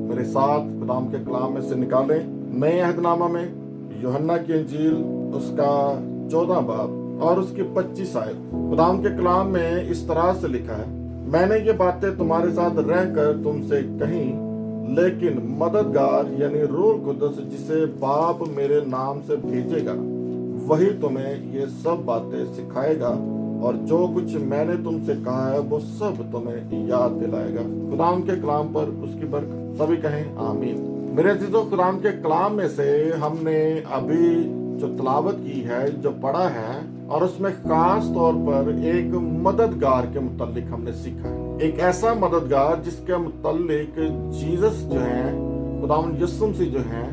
मेरे साथ खुदाम के कलाम में से निकालें नए अहदनामा में यूहन्ना की इंजील उसका 14 बाब और उसकी 25 आयत। खुदाम के कलाम में इस तरह से लिखा है, मैंने ये बातें तुम्हारे साथ रहकर तुमसे कहीं, लेकिन मददगार यानी रूह कुदस जिसे बाप मेरे नाम से भेजेगा वही तुम्हें ये सब बातें सिखाएगा और जो कुछ मैंने तुमसे कहा है वो सब तुम्हें याद दिलाएगा। खुदाम के कलाम पर उसकी बरकत। सभी कहें आमीन। मेरे अजीजों, खुदाम के कलाम में से हमने अभी जो तिलावत की है, जो पढ़ा है, और उसमें खास तौर पर एक मददगार के मुतालिक हमने सीखा है। एक ऐसा मददगार जिसके मुतालिक जीसस जो है, खुदावंद यीशु मसीह जो है,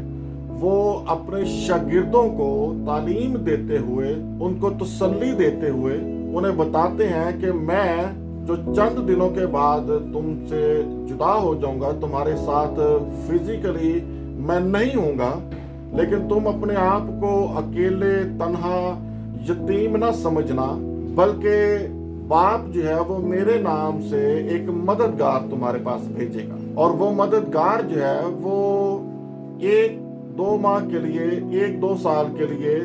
वो अपने शागिर्दों को तालीम देते हुए, उनको तसल्ली देते हुए उन्हें बताते हैं कि मैं जो चंद दिनों के बाद तुमसे जुदा हो जाऊंगा, तुम्हारे साथ फिजिकली मैं नहीं हूंगा, लेकिन तुम अपने आप को अकेले, तन्हा, यतीम ना समझना, बल्कि बाप जो है वो मेरे नाम से एक मददगार तुम्हारे पास भेजेगा। और वो मददगार जो है वो 1-2 माह के लिए, 1-2 साल के लिए,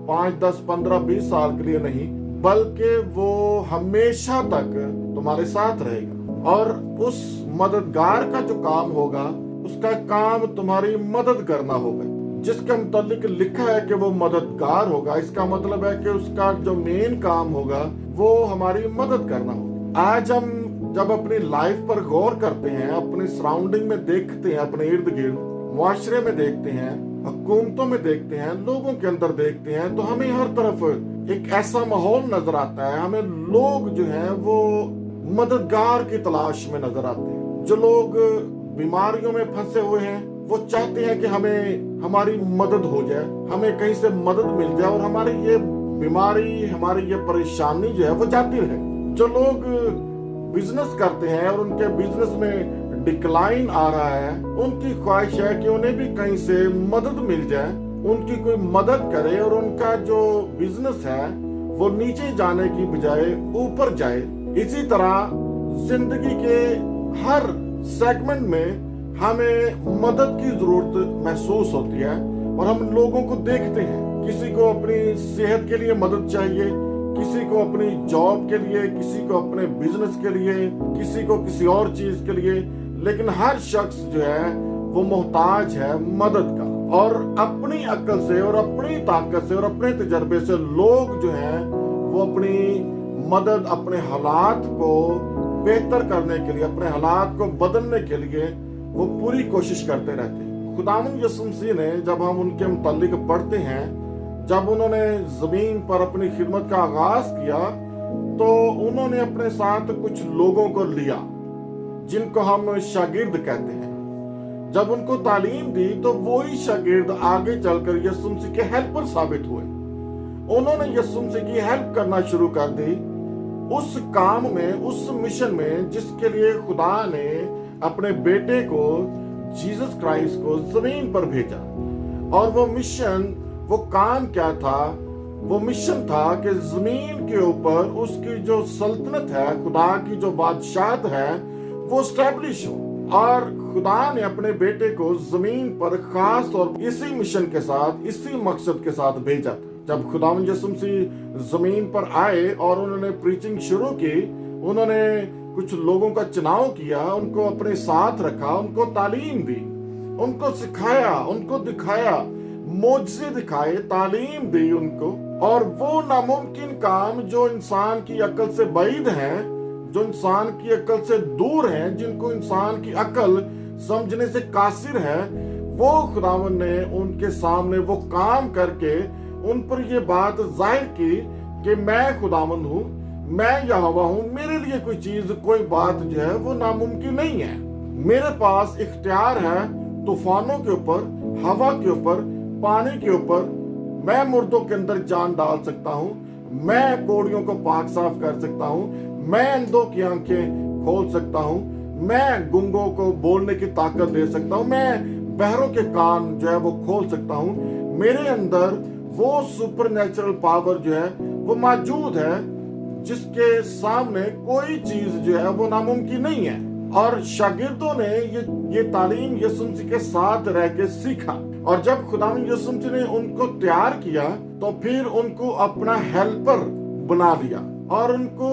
5, 10, 15, 20 साल के लिए नहीं, बल्कि वो हमेशा तक तुम्हारे साथ रहेगा। और उस मददगार का जो काम होगा, उसका काम तुम्हारी मदद करना होगा। जिसके मुतालिक लिखा है कि वो मददगार होगा, इसका मतलब है कि उसका जो मेन काम होगा वो हमारी मदद करना होगा। आज हम जब अपनी लाइफ पर गौर करते हैं, अपनी सराउंडिंग में देखते हैं, अपने इर्द गिर्द मुआशरे में देखते हैं, हुकूमतों में देखते हैं, लोगों के अंदर देखते हैं, तो हमें हर तरफ एक ऐसा माहौल नजर आता है। हमें लोग जो हैं वो मददगार की तलाश में नजर आते हैं। जो लोग बीमारियों में फंसे हुए हैं वो चाहते हैं कि हमें हमारी मदद हो जाए, हमें कहीं से मदद मिल जाए और हमारी ये बीमारी, हमारी ये परेशानी जो है वो जाती रहे। जो लोग बिजनेस करते हैं और उनके बिजनेस में डिक्लाइन आ रहा है, उनकी ख्वाहिश है कि उन्हें भी कहीं से मदद मिल जाए, उनकी कोई मदद करे और उनका जो बिजनेस है वो नीचे जाने की बजाय ऊपर जाए। इसी तरह जिंदगी के हर सेगमेंट में हमें मदद की जरूरत महसूस होती है और हम लोगों को देखते हैं। किसी को अपनी सेहत के लिए मदद चाहिए, किसी को अपनी जॉब के लिए, किसी को अपने बिजनेस के लिए, किसी को किसी और चीज के लिए, लेकिन हर शख्स जो है वो मोहताज है मदद का। और अपनी अक्ल से और अपनी ताकत से और अपने तजर्बे से लोग जो हैं वो अपनी मदद, अपने हालात को बेहतर करने के लिए, अपने हालात को बदलने के लिए वो पूरी कोशिश करते रहते हैं। खुदावंद यीशु मसीह ने, जब हम उनके मुतालिक पढ़ते हैं, जब उन्होंने जमीन पर अपनी खिदमत का आगाज किया तो उन्होंने अपने साथ कुछ लोगों को लिया जिनको हम शागिर्द कहते हैं। जब उनको तालीम दी तो वही शागिर्द आगे चलकर यीशु मसीह के हेल्पर साबित हुए। उन्होंने यीशु मसीह की हेल्प करना शुरू कर दी उस काम में, उस मिशन में जिसके लिए खुदा ने अपने बेटे को, जीसस क्राइस्ट को जमीन पर भेजा। और वो मिशन, वो काम क्या था? वो मिशन था कि जमीन के ऊपर उसकी जो सल्तनत है, खुदा की जो बादशाहत है, वो स्टैब्लिश हो। और खुदा ने अपने बेटे को जमीन पर खास तौर पर इसी मिशन के साथ, इसी मकसद के साथ भेजा था। जब खुदावंद यीशु मसीह जमीन पर आए और उन्होंने प्रीचिंग शुरू की, उन्होंने कुछ लोगों का चुनाव किया, उनको अपने साथ रखा, उनको तालीम दी, उनको सिखाया, उनको दिखाया, मोजज़े दिखाए, तालीम दी उनको। और वो नामुमकिन काम जो इंसान की अकल से बाइद हैं, जो इंसान की अकल से दूर हैं, जिनको इंसान की अकल समझने से कासिर है, वो खुदावंद ने उनके सामने वो काम करके उन पर ये बात जाहिर की कि मैं खुदावंद हूँ, मैं यहोवा हूँ, मेरे लिए कोई चीज, कोई बात जो है वो नामुमकिन नहीं है। मेरे पास इख्तियार है तूफानों के ऊपर, हवा के ऊपर, पानी के ऊपर। मैं मुर्दों के अंदर जान डाल सकता हूँ, मैं कोड़ियों को पाक साफ कर सकता हूँ, मैं अंधों की आंखें खोल सकता हूँ, मैं गूंगों को बोलने की ताकत दे सकता हूँ, मैं बहरों के कान जो है वो खोल सकता हूँ। मेरे अंदर वो सुपर नेचुरल पावर जो है वो मौजूद है जिसके सामने कोई चीज जो है वो नामुमकिन नहीं है। اور شاگردوں نے یہ تعلیم یسوع مسیح کے ساتھ رہ کے سیکھا، اور جب خداوند یسوع مسیح نے ان کو تیار کیا تو پھر ان کو اپنا ہیلپر بنا لیا اور ان کو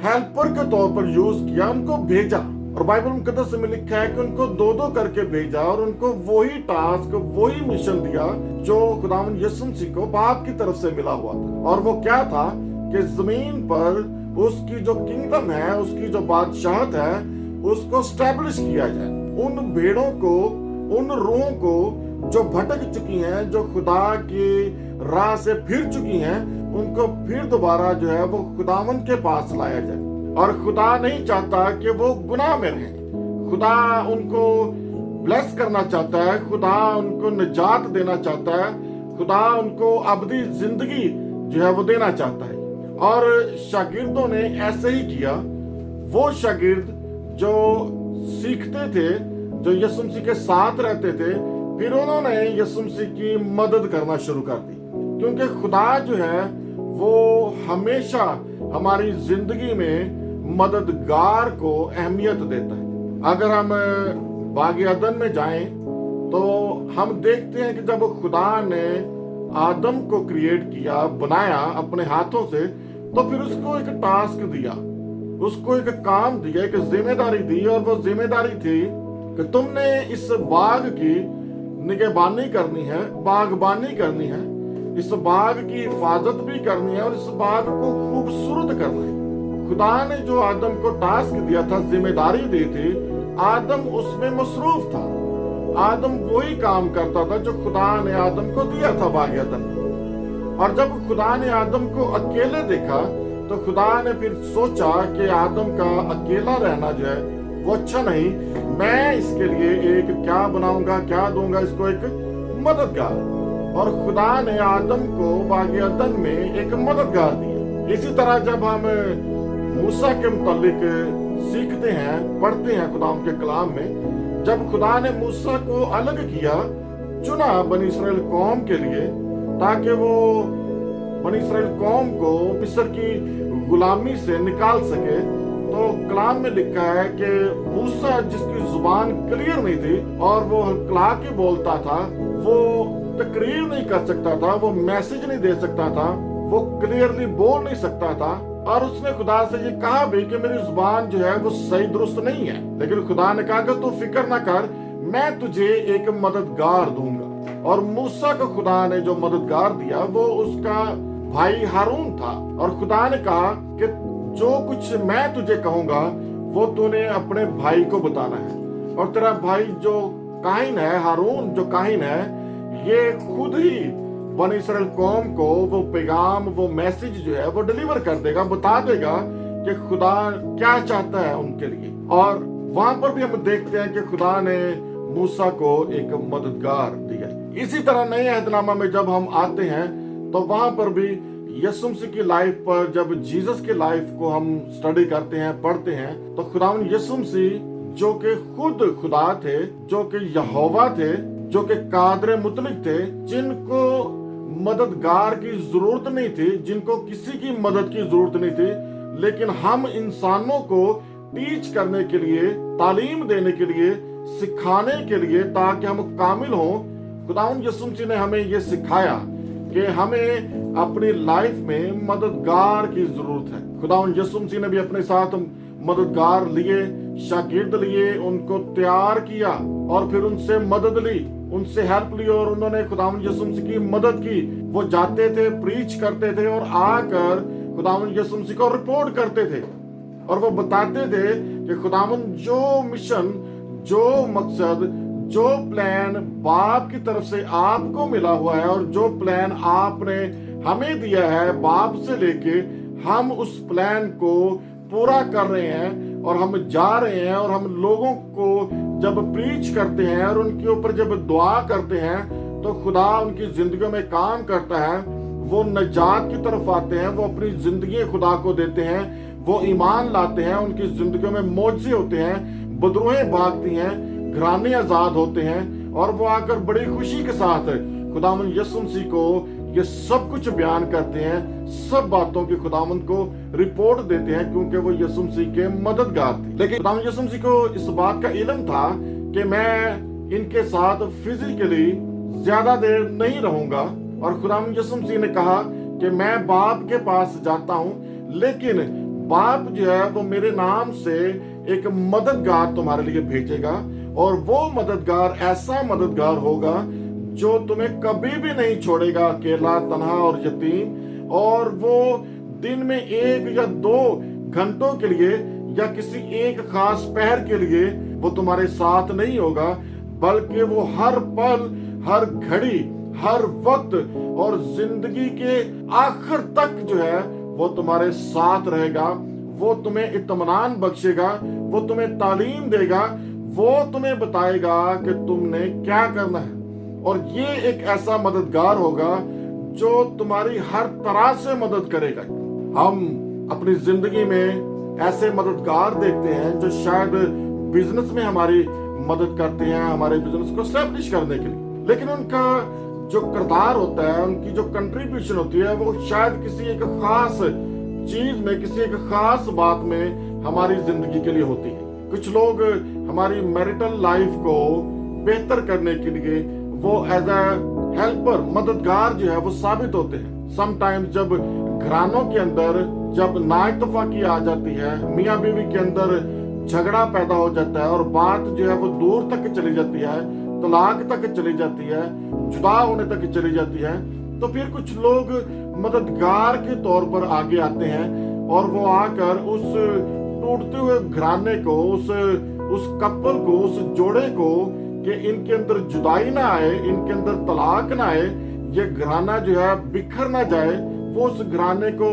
ہیلپر کے طور پر یوز کیا، ان کو بھیجا۔ اور بائبل مقدس میں لکھا ہے کہ ان کو دو دو کر کے بھیجا اور ان کو وہی ٹاسک، وہی مشن دیا جو خداوند یسوع مسیح کو باپ کی طرف سے ملا ہوا تھا۔ اور وہ کیا تھا کہ زمین پر اس کی جو کنگڈم ہے، اس کی جو بادشاہت ہے، اس کو اسٹیبلش کیا جائے۔ ان بھیڑوں کو، ان روحوں کو جو بھٹک چکی ہیں، جو خدا کی راہ سے پھر چکی ہیں، ان کو پھر دوبارہ جو ہے وہ خداوند کے پاس لایا جائے۔ اور خدا نہیں چاہتا کہ وہ گناہ میں رہیں، خدا ان کو بلیس کرنا چاہتا ہے، خدا ان کو نجات دینا چاہتا ہے، خدا ان کو ابدی زندگی جو ہے وہ دینا چاہتا ہے۔ اور شاگردوں نے ایسے ہی کیا۔ وہ شاگرد جو سیکھتے تھے، جو یسوع مسیح کے ساتھ رہتے تھے، پھر انہوں نے یسوع مسیح کی مدد کرنا شروع کر دی، کیونکہ خدا جو ہے وہ ہمیشہ ہماری زندگی میں مددگار کو اہمیت دیتا ہے۔ اگر ہم باغ عدن میں جائیں تو ہم دیکھتے ہیں کہ جب خدا نے آدم کو کریٹ کیا، بنایا اپنے ہاتھوں سے، تو پھر اس کو ایک ٹاسک دیا، اس کو ایک کام دیا، ایک ذمہ داری دی، اور وہ ذمہ داری تھی کہ تم نے اس باغ کی نگہبانی کرنی ہے، باغبانی کرنی ہے، اس باغ کی حفاظت بھی کرنی ہے اور اس باغ کو خوبصورت کرنا ہے۔ خدا نے جو آدم کو ٹاسک دیا تھا، ذمہ داری دی تھی، آدم اس میں مصروف تھا۔ آدم وہی کام کرتا تھا جو خدا نے آدم کو دیا تھا باغ عدن۔ اور جب خدا نے آدم کو اکیلے دیکھا تو خدا نے پھر سوچا کہ آدم کا اکیلا رہنا جو ہے وہ اچھا نہیں، میں اس کے لیے ایک کیا بناؤں گا، کیا دوں گا اس کو، ایک مددگار۔ اور خدا نے آدم کو باغ عدن میں ایک مددگار دیا۔ اسی طرح جب ہم موسیٰ کے متعلق سیکھتے ہیں، پڑھتے ہیں خدا کے کلام میں، جب خدا نے موسیٰ کو الگ کیا، چنا بنی اسرائیل قوم کے لیے، تاکہ وہ بنی اسرائیل قوم کو مصر کی غلامی سے نکال سکے، تو کلام میں لکھا ہے کہ موسیٰ جس کی زبان کلیئر نہیں تھی اور وہ ہلکلا کے بولتا تھا، وہ تقریر نہیں کر سکتا تھا، وہ میسج نہیں دے سکتا تھا، وہ کلیئرلی بول نہیں سکتا تھا، اور اس نے خدا سے یہ کہا بھی کہ میری زبان جو ہے وہ صحیح درست نہیں ہے، لیکن خدا نے کہا کہ تو فکر نہ کر، میں تجھے ایک مددگار دوں گا۔ اور موسیٰ کو خدا نے جو مددگار دیا وہ اس کا بھائی ہارون تھا، اور خدا نے کہا کہ جو کچھ میں تجھے کہوں گا وہ تو نے اپنے بھائی کو بتانا ہے، اور تیرا بھائی جو کاہن ہے، ہارون جو کاہن ہے، یہ خود ہی بنی اسرائیل قوم کو وہ پیغام، وہ میسج جو ہے وہ ڈیلیور کر دے گا، بتا دے گا کہ خدا کیا چاہتا ہے ان کے لیے۔ اور وہاں پر بھی ہم دیکھتے ہیں کہ خدا نے موسیٰ کو ایک مددگار دیا۔ اسی طرح نئے عہد نامہ میں جب ہم آتے ہیں تو وہاں پر بھی یسوع مسیح کی لائف پر، جب جیزس کی لائف کو ہم سٹڈی کرتے ہیں، پڑھتے ہیں، تو خداوند یسوع مسیح جو کہ خود خدا تھے، جو کہ یہوہ تھے، جو کہ قادر مطلق تھے، جن کو مددگار کی ضرورت نہیں تھی، جن کو کسی کی مدد کی ضرورت نہیں تھی، لیکن ہم انسانوں کو ٹیچ کرنے کے لیے، تعلیم دینے کے لیے، سکھانے کے لیے، تاکہ ہم کامل ہوں، خداوند یسوع مسیح نے ہمیں یہ سکھایا کہ ہمیں اپنی لائف میں مددگار کی ضرورت ہے۔ خداوند یسوع مسیح نے بھی اپنے ساتھ مددگار لیے، شاگرد لیے، ان کو تیار کیا اور پھر ان سے مدد لی، ان سے ہیلپ لی، اور انہوں نے خداوند یسوع مسیح کی مدد کی۔ وہ جاتے تھے، پریچ کرتے تھے، اور آ کر خداوند یسوع مسیح کو رپورٹ کرتے تھے، اور وہ بتاتے تھے کہ خداوند جو مشن، جو مقصد، جو پلان باپ کی طرف سے آپ کو ملا ہوا ہے، اور جو پلان آپ نے ہمیں دیا ہے باپ سے لے کے، ہم اس پلان کو پورا کر رہے ہیں، اور ہم جا رہے ہیں، اور ہم لوگوں کو جب پریچ کرتے ہیں اور ان کے اوپر جب دعا کرتے ہیں تو خدا ان کی زندگیوں میں کام کرتا ہے، وہ نجات کی طرف آتے ہیں، وہ اپنی زندگی خدا کو دیتے ہیں، وہ ایمان لاتے ہیں، ان کی زندگیوں میں معجزے ہوتے ہیں، بدروہیں بھاگتی ہیں، گھرانے آزاد ہوتے ہیں، اور وہ آ کر بڑی خوشی کے ساتھ خداوند یسوع مسیح کو ये सब कुछ बयान करते हैं, सब बातों की खुदावंद को रिपोर्ट देते हैं, क्योंकि वो यीशु मसीह के मददगार थे। लेकिन खुदावंद यीशु मसीह को इस बात का इल्म था कि मैं इनके साथ फिजिकली ज्यादा देर नहीं रहूंगा, और खुदावंद यीशु मसीह ने कहा कि मैं बाप के पास जाता हूं, लेकिन बाप जो है वो मेरे नाम से एक मददगार तुम्हारे लिए भेजेगा, और वो मददगार ऐसा मददगार होगा जो तुम्हें कभी भी नहीं छोड़ेगा अकेला, तन्हा और यतीम। और वो दिन में 1 या 2 घंटों के लिए या किसी एक खास पहर के लिए वो तुम्हारे साथ नहीं होगा, बल्कि वो हर पल, हर घड़ी, हर वक्त और जिंदगी के आखिर तक जो है वो तुम्हारे साथ रहेगा। वो तुम्हें इत्मीनान बख्शेगा, वो तुम्हें तालीम देगा, वो तुम्हें बताएगा कि तुमने क्या करना है। और ये एक ऐसा मददगार होगा जो तुम्हारी हर तरह से मदद करेगा। हम अपनी जिंदगी में ऐसे मददगार देखते हैं जो शायद बिजनेस में हमारी मदद करते हैं, हमारे बिजनेस को एस्टैब्लिश करने के लिए, लेकिन उनका जो किरदार होता है, उनकी जो कंट्रीब्यूशन होती है, वो शायद किसी एक खास चीज में, किसी एक खास बात में हमारी जिंदगी के लिए होती है। कुछ लोग हमारी मैरिटल लाइफ को बेहतर करने के लिए वो एज अ हेल्पर, मददगार जो है वो साबित होते हैं। समटाइम्स जब घरानों के अंदर जब नाइतफाकी आ जाती है, मियाँ बीवी के अंदर झगड़ा पैदा हो जाता है और बात जो है वो दूर तक चली जाती है, तलाक तक चली जाती है, जुदा होने तक चली जाती है, तो फिर कुछ लोग मददगार के तौर पर आगे आते हैं और वो आकर उस टूटते हुए घराने को, उस कपल को, उस जोड़े को, कि इनके अंदर जुदाई ना आए, इनके अंदर तलाक ना आए, ये घराना जो है बिखर ना जाए, वो उस घराने को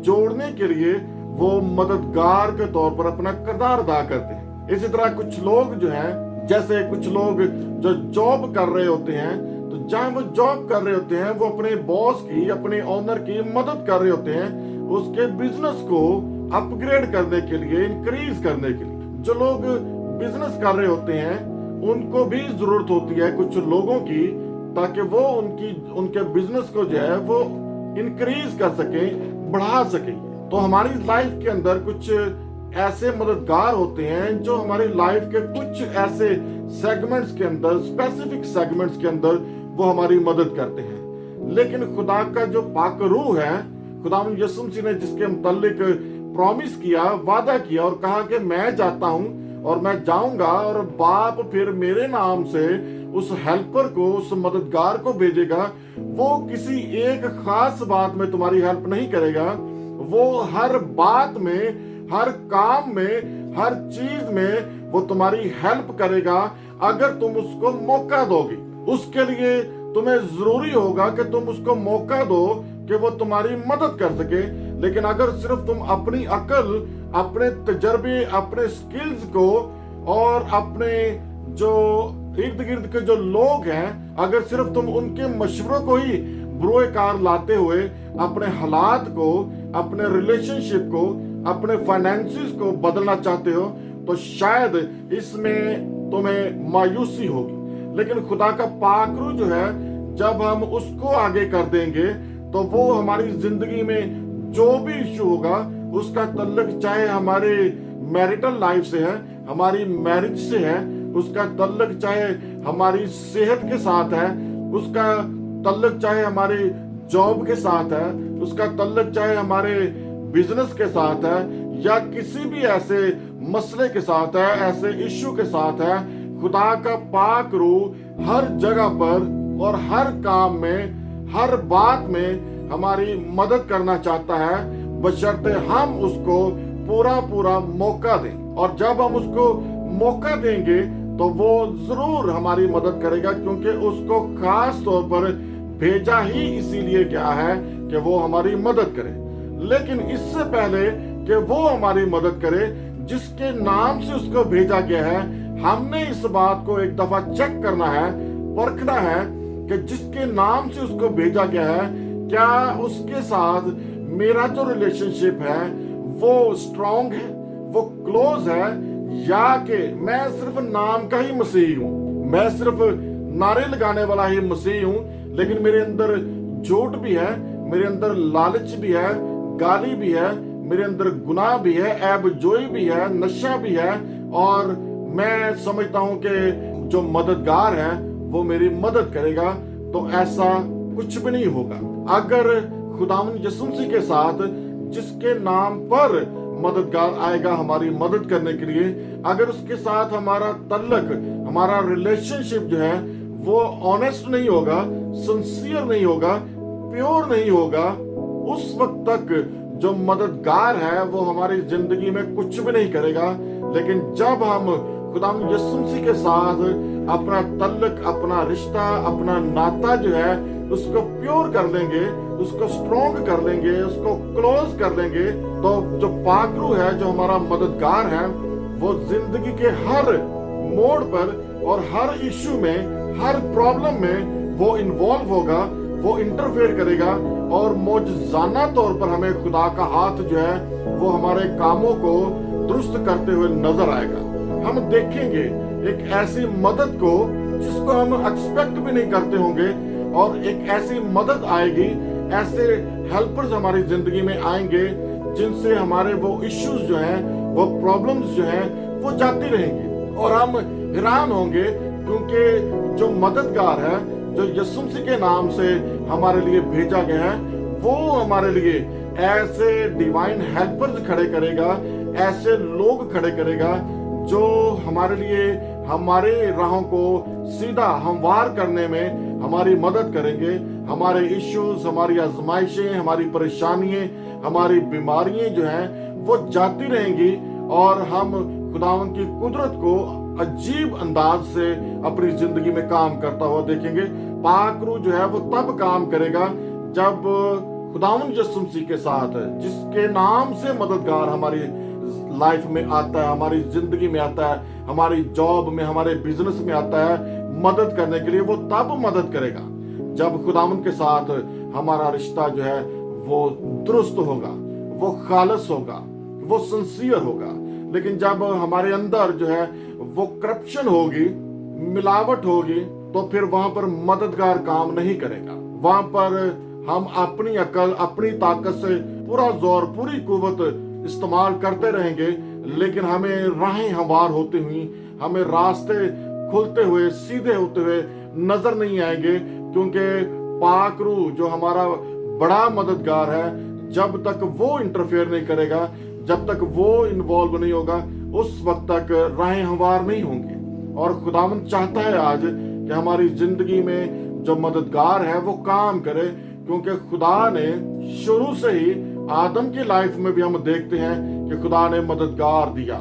जोड़ने के लिए वो मददगार के तौर पर अपना किरदार अदा करते हैं। इसी तरह कुछ लोग जो हैं, जैसे कुछ लोग जो जॉब कर रहे होते हैं, तो जहां वो जॉब कर रहे होते हैं वो अपने बॉस की, अपने ओनर की मदद कर रहे होते हैं उसके बिजनेस को अपग्रेड करने के लिए, इंक्रीज करने के लिए। जो लोग बिजनेस कर रहे होते हैं उनको भी जरूरत होती है कुछ लोगों की, ताकि वो उनके बिजनेस को जो है वो इंक्रीज कर सके, बढ़ा सके। तो हमारी लाइफ के अंदर कुछ ऐसे मददगार होते हैं जो हमारी लाइफ के कुछ ऐसे सेगमेंट्स के अंदर, स्पेसिफिक सेगमेंट्स के अंदर वो हमारी मदद करते हैं। लेकिन खुदा का जो पाक रूह है, खुदा यीशु मसीह ने जिसके मुतालिक प्रॉमिस किया, वादा किया और कहा कि मैं जाता हूं और मैं जाऊंगा और बाप फिर मेरे नाम से उस हेल्पर को, उस मददगार को भेजेगा। वो किसी एक खास बात में तुम्हारी हेल्प नहीं करेगा, वो हर बात में, हर काम में, हर चीज में वो तुम्हारी हेल्प करेगा अगर तुम उसको मौका दोगे। उसके लिए तुम्हें जरूरी होगा कि तुम उसको मौका दो कि वो तुम्हारी मदद कर सके। लेकिन अगर सिर्फ तुम अपनी अकल, अपने तजर्बे, अपने स्किल्स को और अपने जो इर्द गिर्द के जो लोग हैं, अगर सिर्फ तुम उनके मशवरों को ही बुरोकार लाते हुए अपने हालात को, अपने रिलेशनशिप को, अपने फाइनेंसिस को बदलना चाहते हो, तो शायद इसमें तुम्हें मायूसी होगी। लेकिन खुदा का पाक रूह जो है, जब हम उसको आगे कर देंगे तो वो हमारी जिंदगी में जो भी इशू होगा उसका तल्लुक चाहे हमारे मैरिटल लाइफ से है, हमारी मैरिज से है, उसका तल्लुक चाहे हमारी सेहत के साथ है, उसका तल्लुक चाहे हमारी जॉब के साथ है, उसका तल्लुक चाहे हमारे बिजनेस के साथ है, या किसी भी ऐसे मसले के साथ है, ऐसे इश्यू के साथ है। खुदा का पाक रूह हर जगह पर और हर काम में, हर बात में हमारी मदद करना चाहता है, बशर्ते हम उसको पूरा मौका दें। और जब हम उसको मौका देंगे तो वो जरूर हमारी मदद करेगा, क्योंकि उसको खास तौर पर भेजा ही इसीलिए गया है कि वो हमारी मदद करे। लेकिन इससे पहले कि वो हमारी मदद करे, जिसके नाम से उसको भेजा गया है, हमने इस बात को एक दफा चेक करना है, परखना है कि जिसके नाम से उसको भेजा गया है, क्या उसके साथ मेरा जो रिलेशनशिप है वो स्ट्रॉन्ग है, वो क्लोज है, या कि मैं सिर्फ नाम का ही मसीह हूँ, मैं सिर्फ नारे लगाने वाला ही मसीह हूँ, लेकिन मेरे अंदर झूठ भी है, मेरे अंदर लालच भी है, गाली भी है, मेरे अंदर गुनाह भी है, ऐब जोई भी है, नशा भी है, और मैं समझता हूं कि जो मददगार है वो मेरी मदद करेगा, तो ऐसा कुछ भी नहीं होगा। अगर खुदावंद यीशु मसीह के साथ, जिसके नाम पर मददगार आएगा हमारी मदद करने के लिए, अगर उसके साथ हमारा तल्लक, हमारा रिलेशनशिप जो है वो ऑनेस्ट नहीं होगा, सिंसियर नहीं होगा, प्योर नहीं होगा, उस वक्त तक जो मददगार है वो हमारी जिंदगी में कुछ भी नहीं करेगा। लेकिन जब हम खुदावंद यीशु मसीह के साथ अपना तल्लक, अपना रिश्ता, अपना नाता जो है उसको प्योर कर लेंगे, उसको स्ट्रॉन्ग कर लेंगे, उसको क्लोज कर लेंगे, तो जो पाकरू है, जो हमारा मददगार है, वो जिंदगी के हर मोड़ पर और हर इश्यू में, हर प्रॉब्लम में वो इन्वॉल्व होगा, वो इंटरफेयर करेगा, और मौजूदाना तौर पर हमें खुदा का हाथ जो है वो हमारे कामों को दुरुस्त करते हुए नजर आएगा। हम देखेंगे एक ऐसी मदद को जिसको हम एक्सपेक्ट भी नहीं करते होंगे, और एक ऐसी मदद आएगी, ऐसे हेल्पर्स हमारी जिंदगी में आएंगे जिनसे हमारे वो इश्यूज जो हैं, वो प्रॉब्लम्स जो हैं वो जाती रहेंगी, और हम हैरान होंगे क्योंकि जो मददगार है, जो यीशु मसीह के नाम से हमारे लिए भेजा गया है, वो हमारे लिए ऐसे डिवाइन हेल्पर्स खड़े करेगा, ऐसे लोग खड़े करेगा जो हमारे लिए हमारे राहों को सीधा हमवार करने में हमारी मदद करेंगे। हमारे इश्यूज, हमारी आजमाइशें, हमारी परेशानियां, हमारी बीमारियां जो हैं वो जाती रहेंगी, और हम खुदावंद की कुदरत को अजीब अंदाज से अपनी जिंदगी में काम करता हुआ देखेंगे। पाकरू जो है वो तब काम करेगा जब खुदावंद यीशु मसीह के साथ, जिसके नाम से मददगार हमारी लाइफ में आता है, हमारी जिंदगी में आता है, हमारी जॉब में, हमारे बिजनेस में आता है मदद करने के लिए, वो तब मदद करेगा जब खुदावंद के साथ हमारा रिश्ता जो है वो दुरुस्त होगा, वो खालस होगा, वो सिंसियर होगा। लेकिन जब हमारे अंदर जो है वो करप्शन होगी, मिलावट होगी, तो फिर वहां पर मददगार काम नहीं करेगा। वहां पर हम अपनी अकल, अपनी ताकत से पूरा जोर, पूरी कुव्वत इस्तेमाल करते रहेंगे, लेकिन हमें राहें हमवार होती हुई, हमें रास्ते खुलते हुए, सीधे होते हुए नजर नहीं आएंगे, क्योंकि पाकरू जो हमारा बड़ा मददगार है, जब तक वो इंटरफेयर नहीं करेगा, जब तक वो इन्वॉल्व नहीं होगा, उस वक्त तक राहें हमवार नहीं होंगी। और खुदावंद चाहता है आज कि हमारी जिंदगी में जो मददगार है वो काम करे, क्योंकि खुदा ने शुरू से ही आदम की लाइफ में भी हम देखते हैं कि खुदा ने मददगार दिया।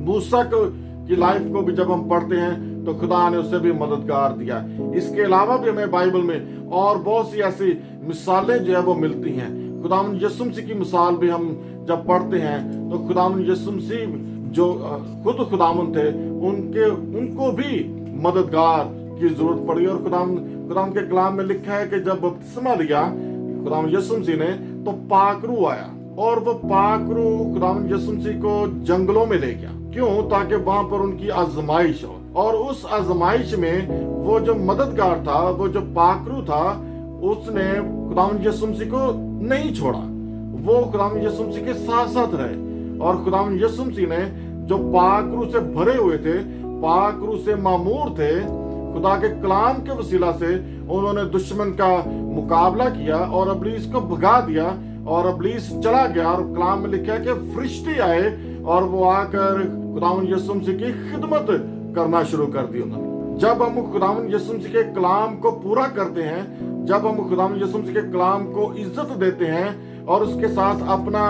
मूसा की लाइफ को भी जब हम पढ़ते हैं तो खुदा ने उसे भी मददगार दिया। इसके अलावा भी हमें बाइबल में और बहुत सी ऐसी मिसालें जो है वो मिलती हैं। खुदावंद यीशु मसीह की मिसाल भी हम जब पढ़ते हैं तो खुदावंद यीशु मसीह जो खुद खुदावंद थे, उनको भी मददगार की जरूरत पड़ी। और खुदावंद के कलाम में लिखा है कि जब बपतिस्मा लिया खुदावंद यीशु मसीह ने, तो पाकरू आया, और वो पाकरू खुदावंद यीशु मसीह को जंगलों में ले गया। क्यों? ताकि वहां पर उनकी आजमाइश हो, और उस आजमाइश में वो जो मददगार था, वो जो पाकरू था, उसने खुदावंद यीशु मसीह को नहीं छोड़ा, वो खुदावंद यीशु मसीह के साथ साथ रहे। और खुदावंद यीशु मसीह ने जो पाकरू से भरे हुए थे, पाकरू से मामूर थे, खुदा के कलाम के वसीला से उन्होंने दुश्मन का मुकाबला किया और इब्लीस को भगा दिया, और इब्लीस चला गया। और कलाम में लिखा है कि फरिश्ते आए और वो आकर खुदावंद यीशु मसीह की खिदमत करना शुरू कर दी उन्होंने। जब हम खुदावंद यीशु मसीह के कलाम को पूरा करते हैं, जब हम खुदावंद यीशु मसीह के कलाम को इज्जत देते हैं और उसके साथ अपना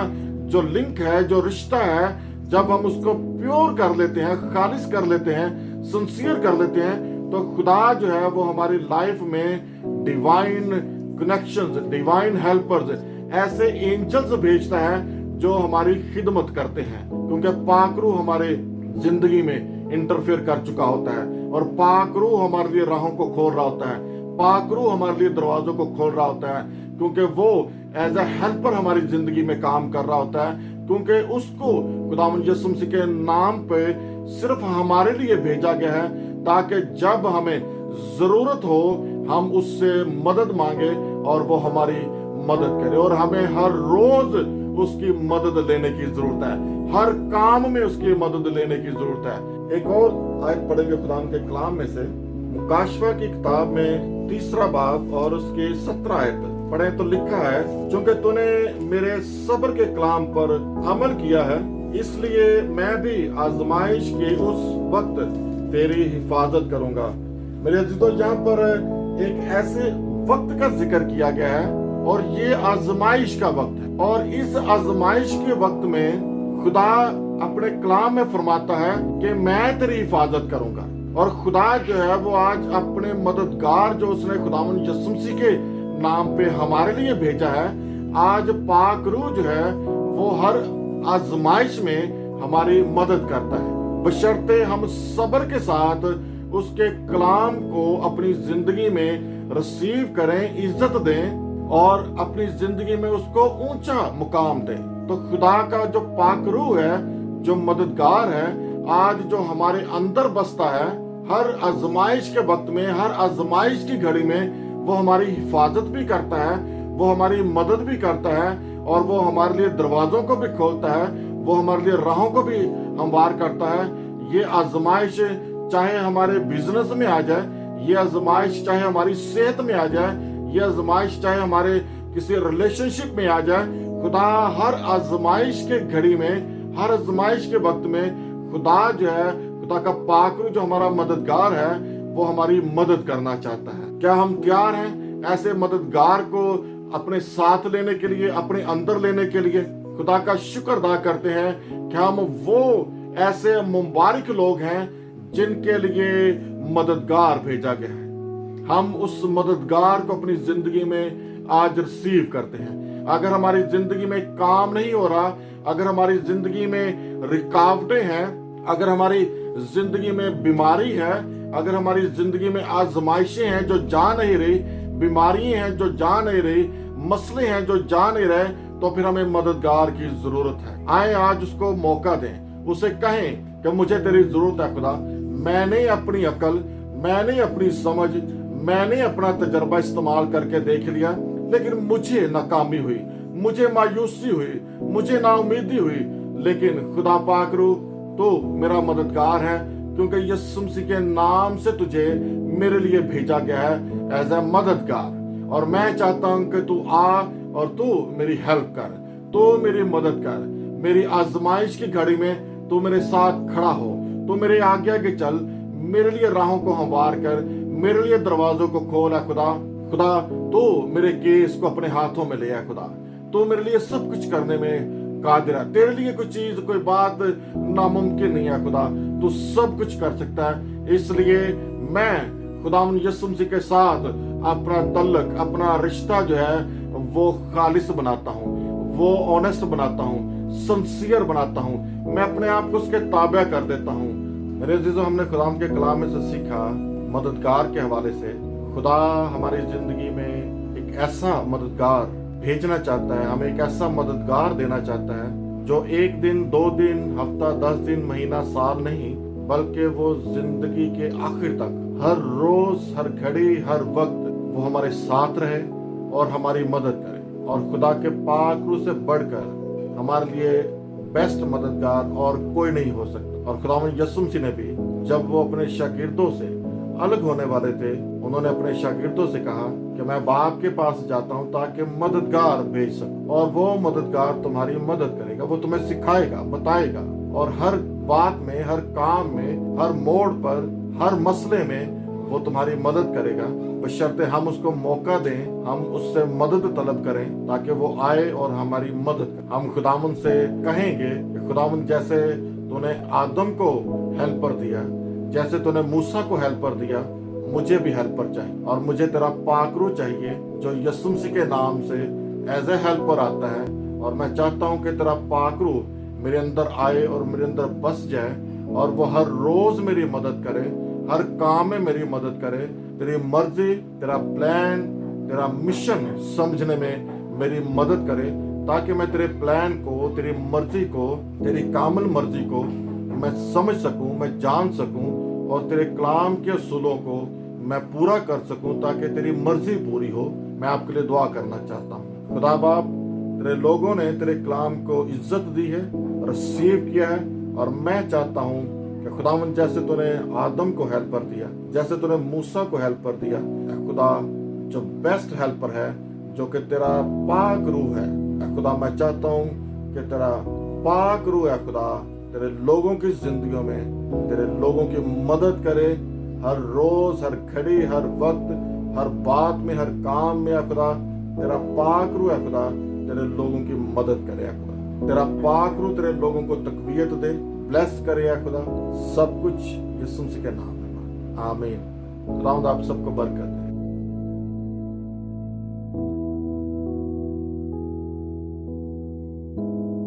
जो लिंक है, जो रिश्ता है, जब हम उसको प्योर कर लेते हैं, खालिस कर लेते हैं, सिंसियर कर लेते हैं, तो खुदा जो है वो हमारी लाइफ में डिवाइन कनेक्शंस, डिवाइन हेल्पर्स, ऐसे एंजल्स भेजता है जो हमारी खिदमत करते हैं। क्योंकि पाकरू हमारे जिंदगी में इंटरफेयर कर चुका होता है, और पाकरू हमारे लिए राहों को खोल रहा होता है, पाकरू हमारे लिए दरवाजों को खोल रहा होता है, क्योंकि वो एज ए हेल्पर हमारी जिंदगी में काम कर रहा होता है। क्योंकि उसको खुदावंद यीशु मसीह के नाम पे सिर्फ हमारे लिए भेजा गया है, ताकि जब हमें जरूरत हो हम उससे मदद मांगे, और वो हमारी मदद करे। और हमें हर रोज उसकी मदद लेने की जरूरत है, हर काम में उसकी मदद लेने की जरूरत है। एक और आयत पढ़ेंगे खुदा के कलाम में से, मुकाशवा की किताब में 3 बाब और उसके 17 आयत पढ़े तो लिखा है, क्योंकि तूने मेरे सब्र के कलाम पर अमल किया है, इसलिए मैं भी आजमाइश के उस वक्त तेरी हिफाजत करूंगा। मेरे अजीजों, यहाँ पर एक ऐसे वक्त का जिक्र किया गया है और ये आजमाइश का वक्त है। और इस आजमाइश के वक्त में खुदा अपने कलाम में फरमाता है कि मैं तेरी हिफाजत करूंगा। और खुदा जो है वो आज अपने मददगार जो उसने खुदावंद यीशु मसीह के नाम पे हमारे लिए भेजा है, आज पाक रूह जो है वो हर आजमाइश में हमारी मदद करता है, बशर्ते हम सब्र के साथ उसके कलाम को अपनी जिंदगी में रिसीव करें, इज्जत दें और अपनी जिंदगी में उसको ऊंचा मुकाम दें। तो खुदा का जो पाक रूह है, जो मददगार है, आज जो हमारे अंदर बसता है, हर आजमाइश के वक्त में, हर आजमाइश की घड़ी में वो हमारी हिफाजत भी करता है, वो हमारी मदद भी करता है और वो हमारे लिए दरवाजों को भी खोलता है, वो हमारे लिए राहों को भी हमवार करता है। ये आजमाइश चाहे हमारे बिजनेस में आ जाए, ये आजमाइश चाहे हमारी सेहत में आ जाए, ये आजमाइश चाहे हमारे किसी रिलेशनशिप में आ जाए, खुदा हर आजमाइश के घड़ी में, हर आजमाइश के वक्त में खुदा जो है, खुदा का पाक रूह जो हमारा मददगार है, वो हमारी मदद करना चाहता है। क्या हम तैयार हैं ऐसे मददगार को अपने साथ लेने के लिए, अपने अंदर लेने के लिए? खुदा का शुक्र अदा करते हैं कि हम वो ऐसे मुबारक लोग हैं जिनके लिए मददगार भेजा गया है। हम उस मददगार को अपनी जिंदगी में आज रिसीव करते हैं। अगर हमारी जिंदगी में काम नहीं हो रहा, अगर हमारी जिंदगी में रुकावटें हैं, अगर हमारी जिंदगी में बीमारी है, अगर हमारी जिंदगी में आजमाइशें हैं जो जा नहीं रही, बीमारियां हैं जो जा नहीं रही, मसले हैं जो जा नहीं रहे, तो फिर हमें मददगार की जरूरत है। आए आज उसको मौका दें, उसे कहें कि मुझे तेरी जरूरत है खुदा। मैंने अपनी अकल, मैंने अपनी समझ, मैंने अपना तजर्बा इस्तेमाल करके देख लिया, लेकिन मुझे नाकामी हुई, मुझे मायूसी हुई, मुझे नाउमीदी हुई। लेकिन खुदा पाक रूह तो मेरा मददगार है, क्योंकि यीशु मसीह के नाम से तुझे मेरे लिए भेजा गया है एज ए मददगार। और मैं चाहता हूं कि तू आ और तू मेरी हेल्प कर, तू मेरी मदद कर। मेरी आजमाइश की घड़ी में तू मेरे साथ खड़ा हो, तू मेरे आगे आगे चल, मेरे लिए राहों को हमवार कर, मेरे लिए दरवाजों को खोल है खुदा। खुदा तू मेरे केस को अपने हाथों में ले है खुदा। तू मेरे लिए सब कुछ करने में कादिर है। तेरे लिए कोई चीज, कोई बात नामुमकिन नहीं है खुदा। तू सब कुछ कर सकता है। इसलिए मैं खुदावंद यीशु मसीह के साथ अपना तल्लक, अपना रिश्ता जो है वो खालिस बनाता हूँ, वो ऑनेस्ट बनाता हूँ, सिंसियर बनाता हूँ। मैं अपने आप को उसके ताबे कर देता हूँ। मेरे अजीजों, हमने खुदा के कलाम में से सीखा मददगार के हवाले से। खुदा हमारी जिंदगी में एक ऐसा मददगार भेजना चाहता है, हमें एक ऐसा मददगार देना चाहता है जो 1 दिन, 2 दिन, हफ्ता, 10 दिन, महीना, साल नहीं, बल्कि वो जिंदगी के आखिर तक, हर रोज, हर घड़ी, हर वक्त वो हमारे साथ रहे और हमारी मदद करे। और खुदा के पाक रूह से बढ़कर हमारे लिए बेस्ट मददगार और कोई नहीं हो सकता। और खुदावंद यीशु मसीह ने भी जब वो अपने शागिर्दों से अलग होने वाले थे, उन्होंने अपने शागिर्दों से कहा कि मैं बाप के पास जाता हूं ताकि मददगार भेज सकूं, और वो मददगार तुम्हारी मदद करेगा, वो तुम्हें सिखाएगा, बताएगा, और हर बात में, हर काम में, हर मोड़ पर, हर मसले में वो तुम्हारी मदद करेगा, बशर्ते हम उसको मौका दें, हम उससे मदद तलब करें ताकि वो आए और हमारी मदद करे। हम खुदावंद से कहेंगे कि खुदावंद, जैसे तूने आदम को हेल्पर दिया, जैसे तूने मूसा को हेल्पर दिया, मुझे भी हेल्पर चाहिए। और मुझे तेरा पाक रूह चाहिए जो यीशु मसीह के नाम से एज ए हेल्पर आता है। और मैं चाहता हूँ कि तेरा पाक रूह मेरे अंदर आए और मेरे अंदर बस जाए, और वो हर रोज मेरी मदद करे, हर काम में मेरी मदद करे। तेरी मर्जी, तेरा प्लान, तेरा मिशन समझने में मेरी मदद करे, ताकि मैं तेरे प्लान को, तेरी मर्जी को, तेरी कामिल मर्जी को मैं समझ सकूं, मैं जान सकूं, और तेरे कलाम के असूलों को मैं पूरा कर सकूं, ताकि तेरी मर्जी पूरी हो, मैं आपके लिए दुआ करना चाहता हूँ। खुदा बाप, तेरे लोगों ने तेरे कलाम को इज्जत दी है, रिसीव किया है, और मैं चाहता हूँ कि खुदावन जैसे तूने आदम को हेल्पर दिया, जैसे तूने मूसा को हेल्पर दिया, खुदा जो बेस्ट हेल्पर है, जो कि तेरा पाक रूह है, खुदा मैं चाहता हूँ कि तेरा पाक रूह है खुदा तेरे लोगों की जिंदगियों में तेरे लोगों की मदद करे, हर रोज, हर घड़ी, हर वक्त, हर बात में, हर काम में खुदा तेरा पाक रूह है खुदा तेरे लोगों की मदद करे खुदा। तेरा पाक रूह तेरे लोगों को तकवीयत दे, ब्लेस करे खुदा। सब कुछ यीशु मसीह के नाम में, आमीन। खुदा आप सबको बरकत दे।